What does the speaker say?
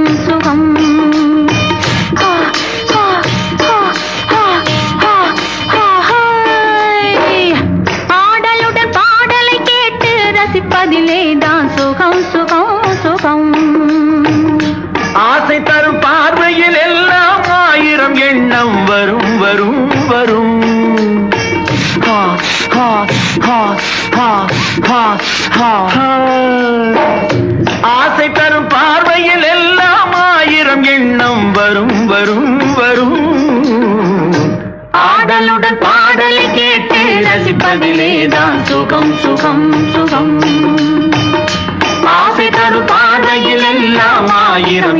சுகம் ஹா, ஹா, ஹா, ஹா, ஹா, ஹா, ஹாய். ஆடலுடன் பாடலை கேட்டு ரசிப்பதிலே தான் சுகம் சுகம் சுகம். ஆசை தரும் பார்வையில் எல்லாம் ஆயிரம் எண்ணம் வரும் வரும் வரும். ஹா, ஹா, ஹா, ஹா, ஹா, ஹா, ஹா. ஆசை தரும் பார்வையில் எல்லாம் ஆயிரம் எண்ணம் வரும் வரும் வரும். ஆடலுடன் பாடலை கேட்டு ரசிப்பதிலேதான் சுகம் சுகம் சுகம். ஆசை தரும் பார்வையில் எல்லாம் ஆயிரம்